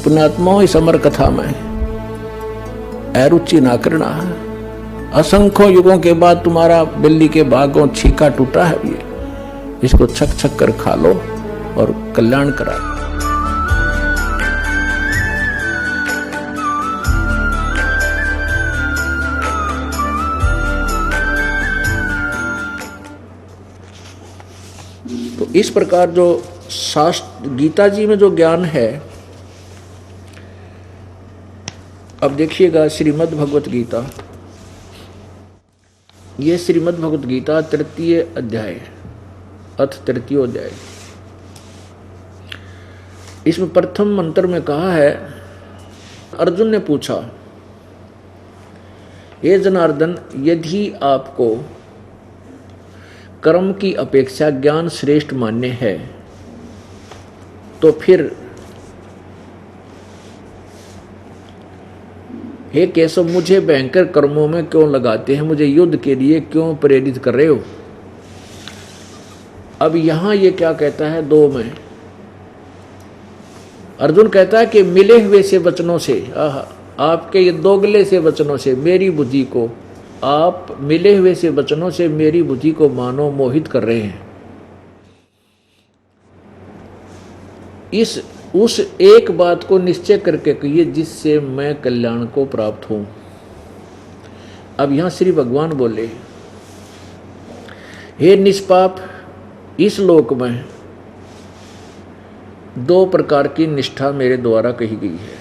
पुण्यात्मा इस अमर कथा में अरुचि ना करना। असंख्यों युगों के बाद तुम्हारा बिल्ली के भागों छीका टूटा है, ये इसको छक छक कर खा लो और कल्याण करा। तो इस प्रकार जो शास्त्र गीता जी में जो ज्ञान है, अब देखिएगा श्रीमद् भगवत गीता, ये श्रीमद् भगवत गीता तृतीय अध्याय अथ तृतीय अध्याय, इसमें प्रथम मंत्र में कहा है, अर्जुन ने पूछा, हे जनार्दन, यदि आपको कर्म की अपेक्षा ज्ञान श्रेष्ठ मान्य है तो फिर हे केशव, मुझे भयंकर कर्मों में क्यों लगाते हैं, मुझे युद्ध के लिए क्यों प्रेरित कर रहे हो। अब यहां ये क्या कहता है, दो में अर्जुन कहता है कि मिले हुए से वचनों से, आपके ये दोगले से वचनों से मेरी बुद्धि को, आप मिले हुए से वचनों से मेरी बुद्धि को मानो मोहित कर रहे हैं। इस उस एक बात को निश्चय करके कहिए जिससे मैं कल्याण को प्राप्त हूं। अब यहां श्री भगवान बोले, हे निष्पाप, इस लोक में दो प्रकार की निष्ठा मेरे द्वारा कही गई है,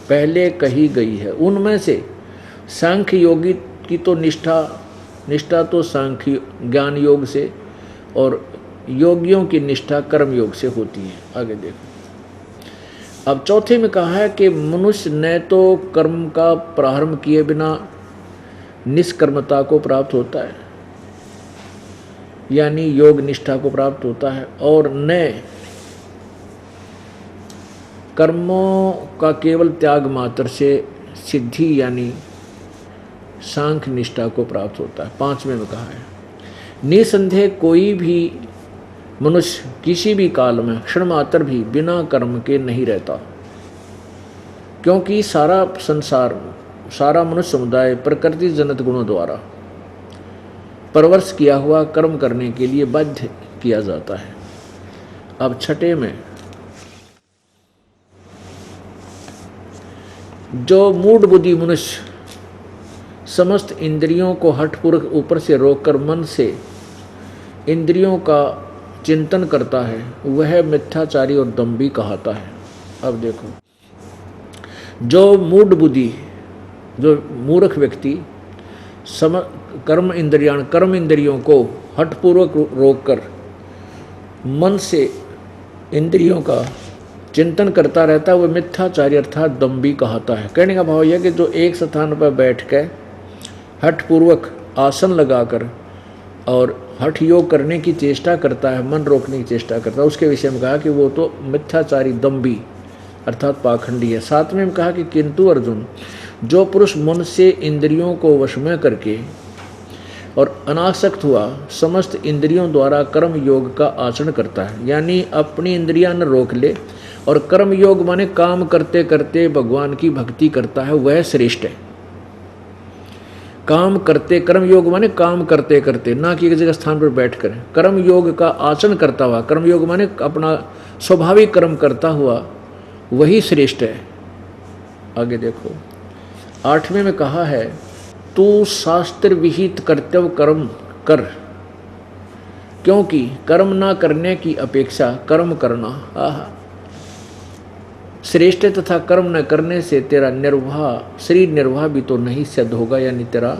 पहले कही गई है। उनमें से सांख्य योगी की तो निष्ठा तो सांख्य ज्ञान योग से, और योगियों की निष्ठा कर्म योग से होती है। आगे देखो, अब चौथे में कहा है कि मनुष्य न तो कर्म का प्रारंभ किए बिना निष्कर्मता को प्राप्त होता है, यानी योग निष्ठा को प्राप्त होता है, और न कर्मों का केवल त्याग मात्र से सिद्धि यानी सांख्य निष्ठा को प्राप्त होता है। पांचवें में कहा है, निसंदेह कोई भी मनुष्य किसी भी काल में क्षण मात्र भी बिना कर्म के नहीं रहता, क्योंकि सारा संसार, सारा मनुष्य समुदाय प्रकृति जनित गुणों द्वारा परवश किया हुआ कर्म करने के लिए बाध्य किया जाता है। अब छठे में, जो मूढ़ बुद्धि मनुष्य समस्त इंद्रियों को हठपूर्वक ऊपर से रोककर मन से इंद्रियों का चिंतन करता है, वह मिथ्याचारी और दंभी कहलाता है। अब देखो, जो मूढ़ बुद्धि, जो मूर्ख व्यक्ति कर्म इंद्रियों को हठपूर्वक रोककर मन से इंद्रियों का चिंतन करता रहता है, वह मिथ्याचारी अर्थात दंभी कहलाता है। कहने का भाव यह कि जो एक स्थान पर बैठ कर हठपूर्वक आसन लगाकर और हठ योग करने की चेष्टा करता है, मन रोकने की चेष्टा करता है, उसके विषय में कहा कि वो तो मिथ्याचारी दंभी अर्थात पाखंडी है। सातवें में कहा कि किंतु अर्जुन, जो पुरुष मन से इंद्रियों को वश में करके और अनासक्त हुआ समस्त इंद्रियों द्वारा कर्म योग का आचरण करता है, यानी अपनी इंद्रियां न रोक ले और कर्म योग माने काम करते करते भगवान की भक्ति करता है, वह श्रेष्ठ है। काम करते, कर्म योग माने काम करते करते, ना कि एक जगह स्थान पर बैठ कर कर्म योग का आचरण करता हुआ, कर्म योग माने अपना स्वाभाविक कर्म करता हुआ, वही श्रेष्ठ है। आगे देखो, आठवें में कहा है, तू शास्त्र विहित कर्तव्य कर्म कर, क्योंकि कर्म ना करने की अपेक्षा कर्म करना श्रेष्ठ है, तथा कर्म न करने से तेरा निर्वाह, शरीर निर्वाह भी तो नहीं सिद्ध होगा, यानी तेरा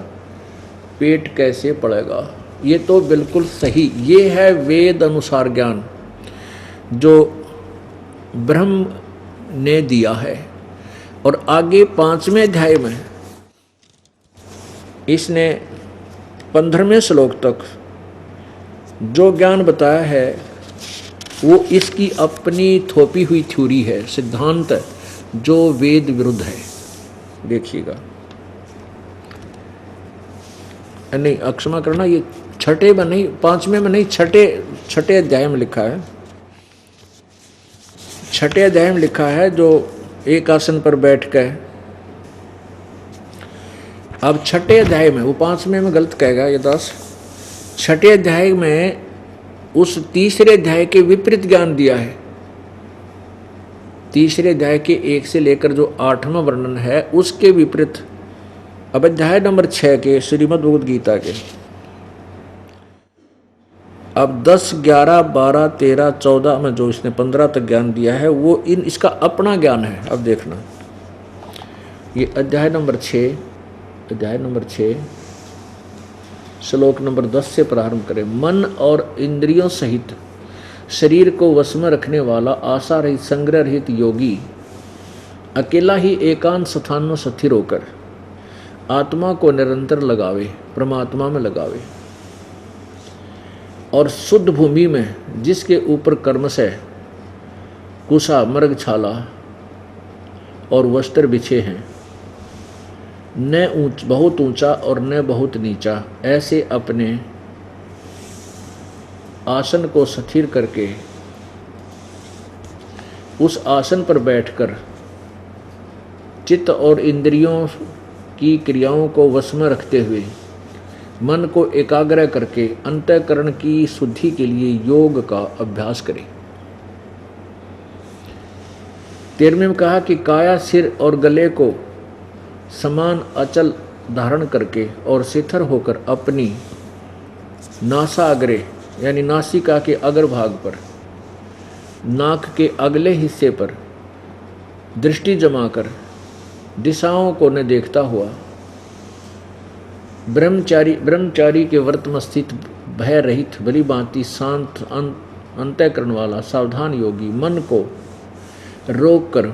पेट कैसे पड़ेगा। ये तो बिल्कुल सही, ये है वेद अनुसार ज्ञान जो ब्रह्म ने दिया है। और आगे 5वें अध्याय में इसने 15वें श्लोक तक जो ज्ञान बताया है वो इसकी अपनी थोपी हुई थ्योरी है, सिद्धांत है, जो वेद विरुद्ध है। देखिएगा, नहीं क्षमा करना, ये छठे में नहीं, 5वें में नहीं, छठे अध्याय में लिखा है। छठे अध्याय में लिखा है जो एक आसन पर बैठ कर, अब छठे अध्याय में, वो 5वें में गलत कहेगा ये दास, छठे अध्याय में उस तीसरे अध्याय के विपरीत ज्ञान दिया है। तीसरे अध्याय के 1 से लेकर जो 8वां वर्णन है उसके विपरीत अब अध्याय नंबर 6 के श्रीमद् भगवद गीता के अब 10, 11, 12, 13, 14 में जो इसने 15 तक ज्ञान दिया है वो इसका अपना ज्ञान है। अब देखना, ये अध्याय नंबर 6 श्लोक नंबर 10 से प्रारंभ करें। मन और इंद्रियों सहित शरीर को वश में रखने वाला आशा रहित संग्रह रहित योगी अकेला ही एकांत स्थान में स्थिर होकर आत्मा को निरंतर लगावे, परमात्मा में लगावे, और शुद्ध भूमि में जिसके ऊपर कर्म से कुशा मृगछाला और वस्त्र बिछे हैं, न बहुत ऊंचा और न बहुत नीचा, ऐसे अपने आसन को स्थिर करके उस आसन पर बैठकर चित्त और इंद्रियों की क्रियाओं को वश में रखते हुए मन को एकाग्र करके अंतःकरण की शुद्धि के लिए योग का अभ्यास करें। 13वें में कहा कि काया, सिर और गले को समान अचल धारण करके और शिथिर होकर अपनी नासाग्रे यानी नासिका के अग्रभाग पर, नाक के अगले हिस्से पर दृष्टि जमाकर दिशाओं को न देखता हुआ ब्रह्मचारी के व्रत में स्थित भय रहित भली भांति शांत अंतःकरण वाला सावधान योगी मन को रोक कर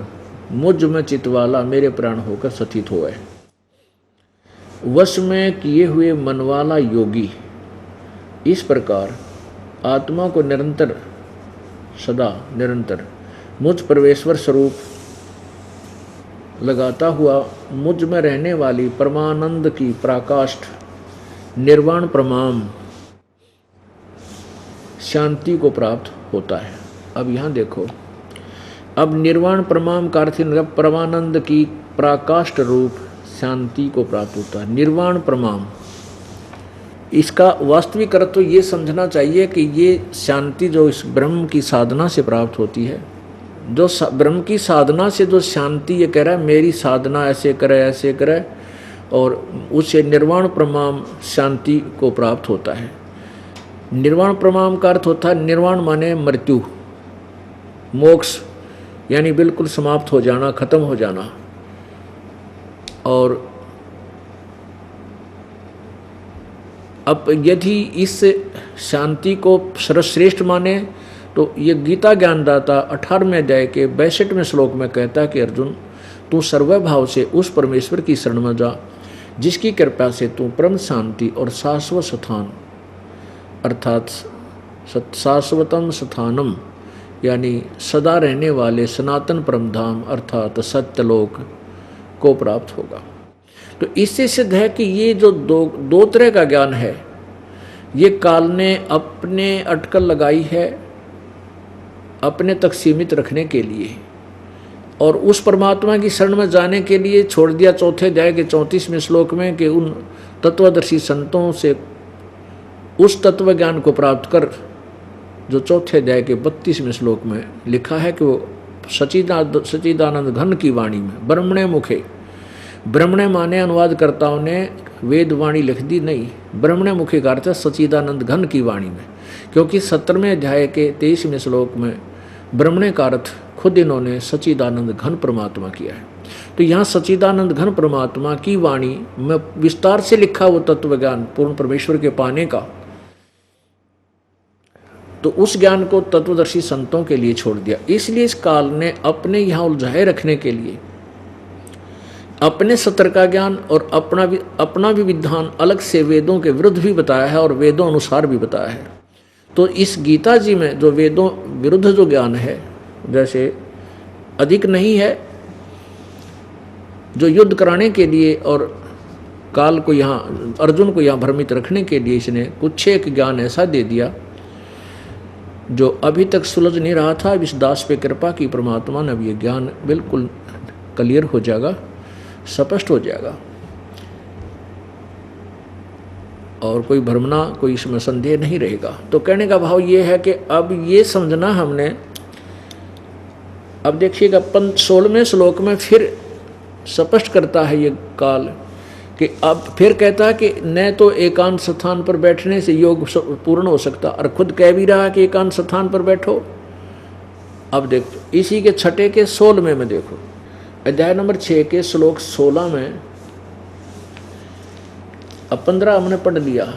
मुझ में चित्त वाला मेरे प्राण होकर स्थित हुआ है। वश में किए हुए मन वाला योगी इस प्रकार आत्मा को निरंतर सदा निरंतर मुझ परमेश्वर स्वरूप लगाता हुआ मुझ में रहने वाली परमानंद की पराकाष्ठ निर्वाण परमाम शांति को प्राप्त होता है। अब यहाँ देखो, अब निर्वाण परमाम का अर्थ परमानंद की पराकाष्ठ रूप शांति को प्राप्त होता है। निर्वाण परमाम, इसका वास्तविक अर्थ तो ये समझना चाहिए कि ये शांति जो इस ब्रह्म की साधना से प्राप्त होती है, जो ब्रह्म की साधना से जो शांति, ये कह रहा है मेरी साधना ऐसे करे और उसे निर्वाण प्रमाम शांति को प्राप्त होता है। निर्वाण प्रमाम का अर्थ होता है, निर्वाण माने मृत्यु, मोक्ष यानी बिल्कुल समाप्त हो जाना, खत्म हो जाना। और अब यदि इस शांति को सर्वश्रेष्ठ माने तो ये गीता ज्ञानदाता 18वें अध्याय के 62वें श्लोक में कहता है कि अर्जुन, तू सर्वभाव से उस परमेश्वर की शरण में जा जिसकी कृपा से तू परम शांति और शाश्वत स्थान अर्थात शाश्वतम स्थानम यानी सदा रहने वाले सनातन परम धाम अर्थात सत्यलोक को प्राप्त होगा। तो इससे सिद्ध है कि ये जो दो तरह का ज्ञान है, ये काल ने अपने अटकल लगाई है अपने तक सीमित रखने के लिए, और उस परमात्मा की शरण में जाने के लिए छोड़ दिया चौथे अध्याय के 34वें श्लोक में कि उन तत्वदर्शी संतों से उस तत्व ज्ञान को प्राप्त कर जो चौथे अध्याय के 32वें श्लोक में लिखा है कि वो सच्चिदानंद घन की वाणी में ब्रह्मणे मुखे, ब्रह्मणे माने अनुवादकर्ताओं ने वेद वाणी लिख दी, नहीं, ब्रह्मणे मुखे का अर्थ है सच्चिदानंद घन की वाणी में, क्योंकि 17वें अध्याय के 23वें श्लोक में ब्रह्मणे का अर्थ खुद इन्होंने सच्चिदानंद घन परमात्मा किया है। तो यहाँ सच्चिदानंद घन परमात्मा की वाणी में विस्तार से लिखा वो तत्व ज्ञान पूर्ण परमेश्वर के पाने का, तो उस ज्ञान को तत्वदर्शी संतों के लिए छोड़ दिया। इसलिए इस काल ने अपने यहाँ उलझाए रखने के लिए अपने सत्र का ज्ञान और अपना भी विधान अलग से वेदों के विरुद्ध भी बताया है और वेदों अनुसार भी बताया है। तो इस गीता जी में जो वेदों विरुद्ध जो ज्ञान है, जैसे अधिक नहीं है, जो युद्ध कराने के लिए और काल को यहाँ अर्जुन को यहाँ भ्रमित रखने के लिए इसने कुछ एक ज्ञान ऐसा दे दिया जो अभी तक सुलझ नहीं रहा था, अब इस दास पे कृपा की परमात्मा ने, अब ये ज्ञान बिल्कुल क्लियर हो जाएगा, स्पष्ट हो जाएगा और कोई भ्रमना, कोई इसमें संदेह नहीं रहेगा। तो कहने का भाव ये है कि अब ये समझना हमने, अब देखिएगा 16वें श्लोक में फिर स्पष्ट करता है ये काल कि अब फिर कहता है कि न तो एकांत स्थान पर बैठने से योग पूर्ण हो सकता, और खुद कह भी रहा है कि एकांत स्थान पर बैठो। अब देखो इसी के छठे के 16वें में देखो, अध्याय नंबर 6 के श्लोक 16 में, अब 15 हमने पढ़ लिया।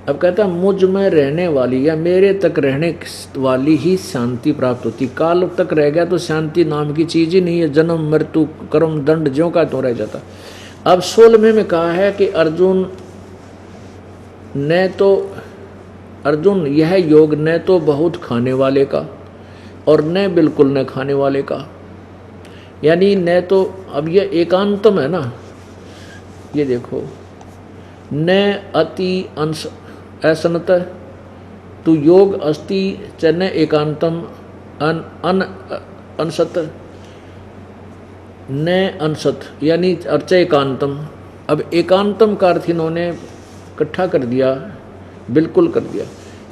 अब कहता मुझ में रहने वाली या मेरे तक रहने वाली ही शांति प्राप्त होती। काल तक रह गया तो शांति नाम की चीज ही नहीं है, जन्म मृत्यु कर्म दंड ज्यों का त्यों रह जाता। अब 16वें में कहा है कि अर्जुन यह योग न तो बहुत खाने वाले का और न बिल्कुल न खाने वाले का, यानी न तो, अब यह एकांतम है ना, ये देखो, न अति अंश असनत तु योग अस्ति च न एकांतम अन अनसत न अनसत, यानी अर्च एकांतम। अब एकांतम का अर्थ इन्होंने इकट्ठा कर दिया, बिल्कुल कर दिया।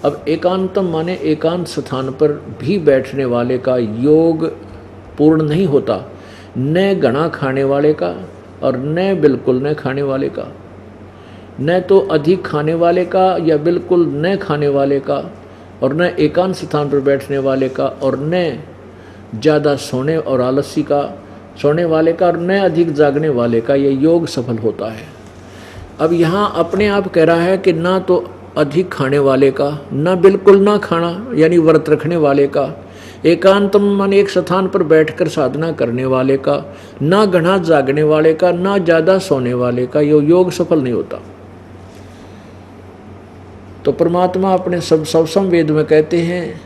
अब एकांतम माने एकांत स्थान पर भी बैठने वाले का योग पूर्ण नहीं होता, न घना खाने वाले का और न बिल्कुल न खाने वाले का, न तो अधिक खाने वाले का या बिल्कुल न खाने वाले का, और न एकांत स्थान पर बैठने वाले का, और न ज़्यादा सोने और आलसी का सोने वाले का, और न अधिक जागने वाले का ये योग सफल होता है। अब यहाँ अपने आप कह रहा है कि ना तो अधिक खाने वाले का, ना बिल्कुल ना खाना यानी व्रत रखने वाले का, एकांतम मन एक स्थान पर बैठकर साधना करने वाले का, ना घना जागने वाले का, ना ज़्यादा सोने वाले का, ये योग सफल नहीं होता। तो परमात्मा अपने सब वेद में कहते हैं,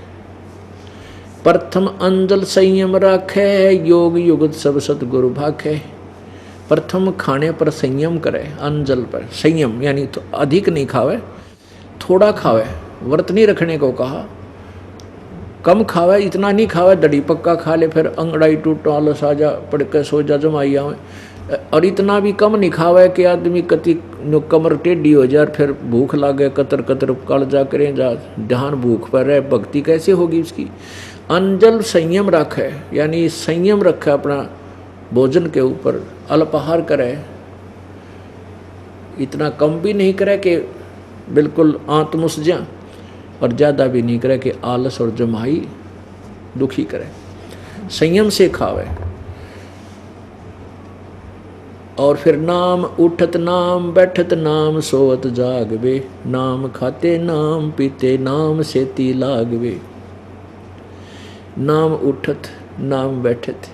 प्रथम अंजल संयम राखे, योग युगत सब सतगुरु भाखे। प्रथम खाने पर संयम करे, अंजल पर संयम यानी तो अधिक नहीं खावे, थोड़ा खावे, व्रत नहीं रखने को कहा, कम खावे, इतना नहीं खावे दड़ी पक्का खा ले फिर अंगड़ाई टूट आलस आ जा, पड़ के सो जा, जमाई आवे, और इतना भी कम नहीं खावे कि आदमी कति कमर टेढ़ी हो जाए, फिर भूख लागे, कतर कतर कल जा करें जा, ध्यान भूख पर रहे, भक्ति कैसे होगी उसकी। अंजल संयम रखे, यानी संयम रखे अपना भोजन के ऊपर, अल्पाहार करे, इतना कम भी नहीं करे कि बिल्कुल आत्मसज्जा, और ज़्यादा भी नहीं करे कि आलस और जमाई दुखी करे, संयम से खावे। और फिर नाम उठत नाम बैठत नाम सोवत जागवे, नाम खाते नाम पीते नाम सेती लागवे। नाम उठत नाम बैठत,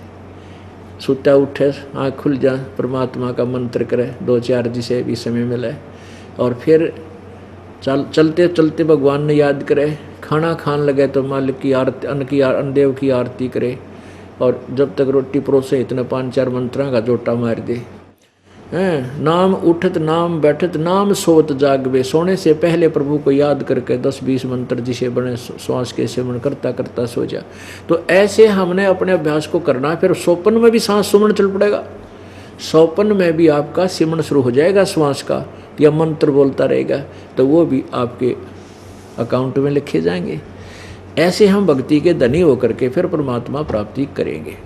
सुता उठे आँख खुल जा, परमात्मा का मंत्र करे, 2-4 जिसे भी समय मिले, और फिर चलते चलते भगवान ने याद करे, खाना खान लगे तो मालिक की आरती, अन्न देव की आरती करे, और जब तक रोटी परोसे इतने 5-4 मंत्रा का जोटा मार दे। नाम उठत नाम बैठत नाम सोवत जागवे, सोने से पहले प्रभु को याद करके 10-20 मंत्र जिसे बने श्वास के सेवन करता करता सो जा। तो ऐसे हमने अपने अभ्यास को करना है। फिर स्वप्न में भी सांस सुमन चल पड़ेगा, स्वप्न में भी आपका सिमरण शुरू हो जाएगा श्वास का, या मंत्र बोलता रहेगा, तो वो भी आपके अकाउंट में लिखे जाएंगे। ऐसे हम भक्ति के धनी होकर के फिर परमात्मा प्राप्ति करेंगे।